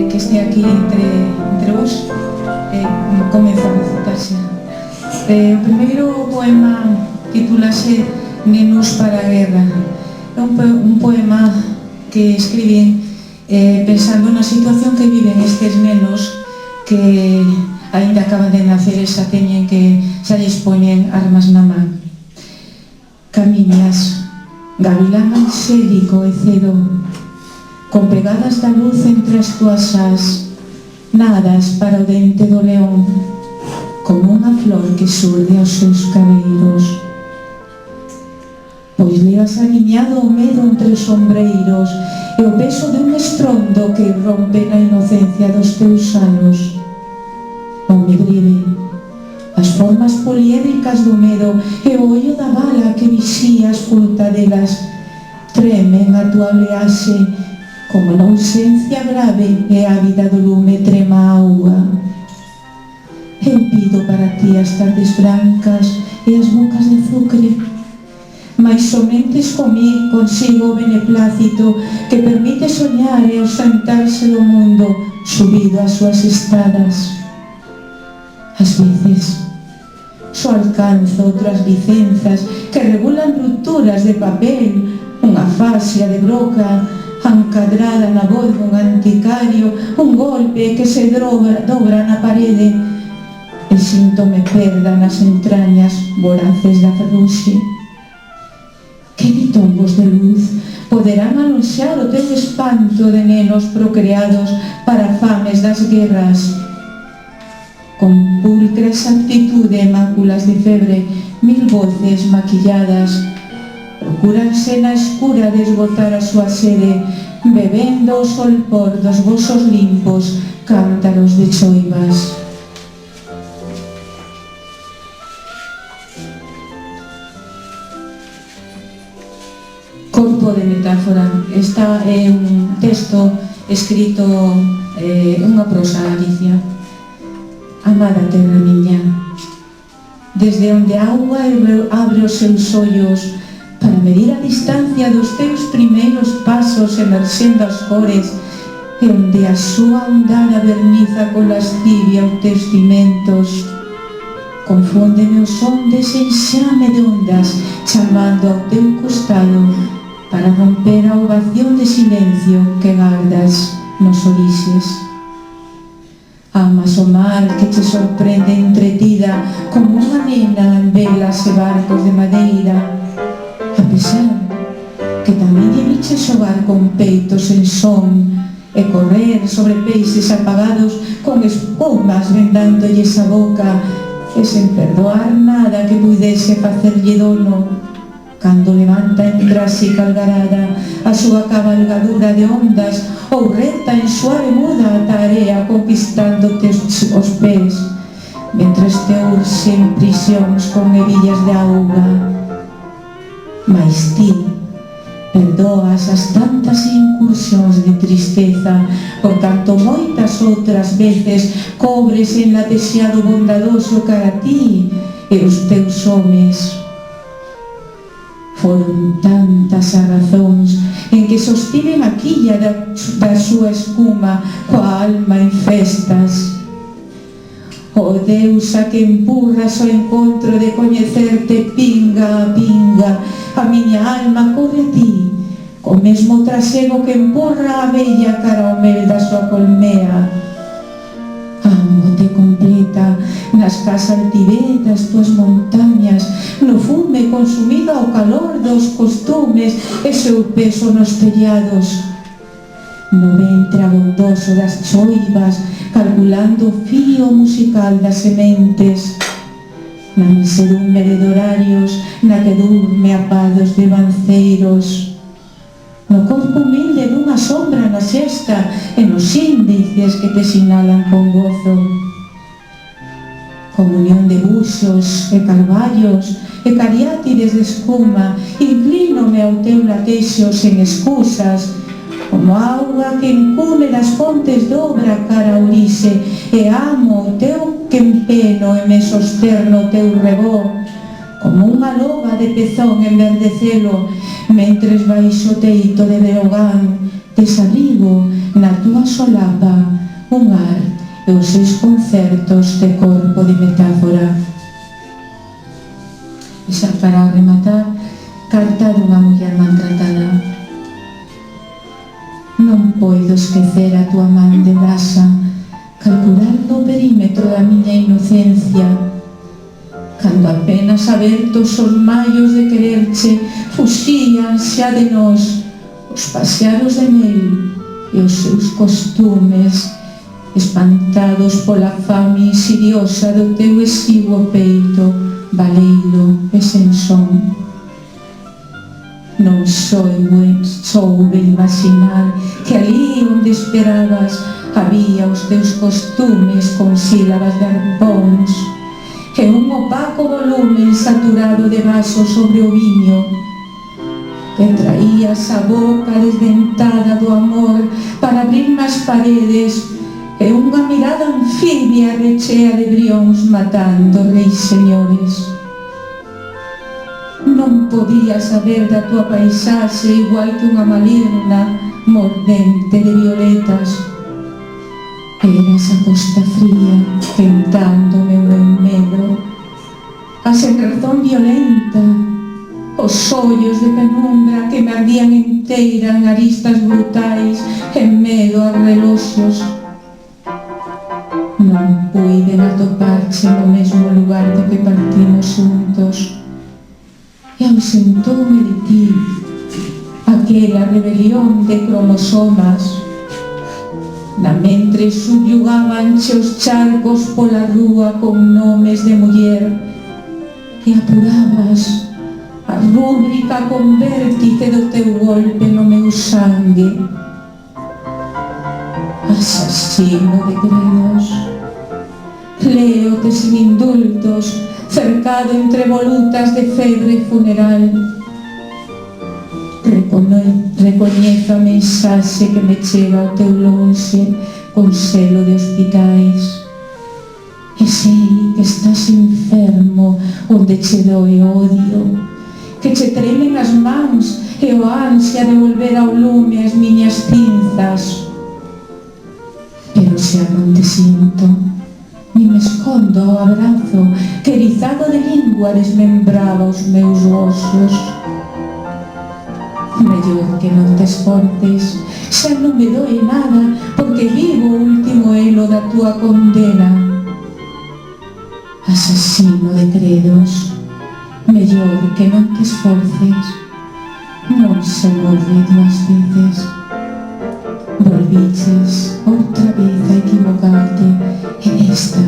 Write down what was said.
que este aquí entre vos. Comeza a recitarse. O primeiro poema titúlase Nenos para a guerra. É un poema que escribín pensando na situación que viven estes nenos que aínda acaban de nacer e xa teñen que xa lles poñen armas na man. Camiñas, gavilán anxélico e cedo, con pegadas da luz entre as túas ás, nadas para o dente do león, como unha flor que surde aos seus cabeiros. Pois levas aniñado o medo entre os sombreiros e o peso de un estrondo que rompe na inocencia dos teus anos. Home breve, as formas poliédricas do medo e o ollo da bala que vixía as furtadelas tremen a tua oleaxe como na ausencia grave e ávida do lume trema a auga. Eu pido para ti as tardes brancas e as bocas de azucre, mais somente comí consigo o beneplácito que permite soñar e ausentarse do mundo subido ás súas estadas. Ás veces, só alcanzo outras licenzas que regulan rupturas de papel, unha fascia de broca encadrada na voz dun anticario, un golpe que se dobra na parede e síntome perda nas entrañas voraces da ferruxe. Que bitombos de luz poderán anunciar o teu espanto de nenos procreados para fames das guerras? Con pulcra exactitude e máculas de febre, mil voces maquilladas procúranse na escura desbotar a súa sede, bebendo o solpor dos vosos limpos cántaros de choivas. Corpo de metáfora. Esta é un texto escrito, unha prosa galicia. Amada terra miña, desde onde a auga abre os seus ollos para medir a distancia dos teus primeiros pasos emerxendo as cores e onde a súa ondada verniza con lascivia os teus cimentos, confúndeme o son dese enxame de ondas chamando ao teu costado para romper a ovación de silencio que gardas nos orixes. Amas o mar que te sorprende entretida como unha nena en velas e barcos de madeira, a pesar que tamén lle viche xogar con peitos en son e correr sobre peixes apagados con espumas vendándolle a boca e sen perdoar nada que pudese facerlle dono cando levanta en tráxica algarada a súa cabalgadura de ondas ou reta en suave muda a tarea conquistándote os pés mentres te urxe en prisións con hebillas de auga. Mais ti perdoas as tantas incursións de tristeza por tanto moitas outras veces cobres en latexeado bondadoso cara a ti e os teus homes. Foron tantas as razóns en que sostiven a quilla da súa espuma coa alma en festas. Oh deusa que empurras ao encontro de coñecerte pinga a pinga, a miña alma corre a ti, co mesmo trasego que empurra a bella cara ao mel da súa colmea. Amo-te completa nas casas altivez das tuas montañas, no fume consumido ao calor dos costumes e seu peso nos tellados, no ventre abondoso das choivas, calculando o fío musical das sementes, na mansedumbre de horarios na que durme a paz dos devanceiros, no corpo humilde dunha sombra na xesta e nos índices que te sinalan con gozo. Comunión de buxos e carballos e cariátides de espuma, inclínome ao teu latexo sen excusas, como auga que encume das fontes dobra cara a orixe, e amo o teu quempeno e me sosterno o teu rebó, como unha loba de pezón en verdecelo, mentres baixo o teito de Breogán desabrigo na túa solapa un ar e os seus concertos de corpo de metáfora. E xa para rematar, carta dunha muller maltratada. Non poido esquecer a tua man de brasa, calculando o perímetro da miña inocencia, cando apenas abertos os mallos de quererche fuxían xa de nós os pasearos de mel e os seus costumes, espantados pola fame insidiosa do teu exiguo peito, baleiro e sen son. Non soube imaginar que ali onde esperabas había os teus costumes con sílabas de arpóns e un opaco volumen saturado de vaso sobre o viño, que traías a boca desdentada do amor para abrir máis paredes e unha mirada anfibia rechea de brións matando reis señores. Non podía saber da tua paisaxe igual que unha maligna mordente de violetas. Eras a costa fría tentándome o meu medo, a senrazón violenta, os ollos de penumbra que me ardían inteira en aristas brutais en medo a reloxos. Non puiden atoparche no mesmo lugar do que partimos juntos, e ausentoume de ti aquela rebelión de cromosomas, na mentre subyugabanche os charcos pola rúa con nomes de muller, e apurabas a rúbrica con vértice do teu golpe no meu sangue. Asasino de credos, léote sin indultos, cercado entre volutas de febre funeral. Recoñezo a mensaxe que me chega ao teu lonxe con selo de hospitais. E sei que estás enfermo onde che doe o odio, que che tremen as mans e o ansia de volver ao lume as miñas cinzas. Pero xa non te sinto, ni me escondo ao abrazo que erizado de lingua desmembraba os meus osos. Mellor que non te esforces, xa non me doe nada, porque vivo o último elo da tua condena. Asasino de credos, mellor que non te esforces, non se volve dúas veces. Volviches outra vez a equivocarte, e esta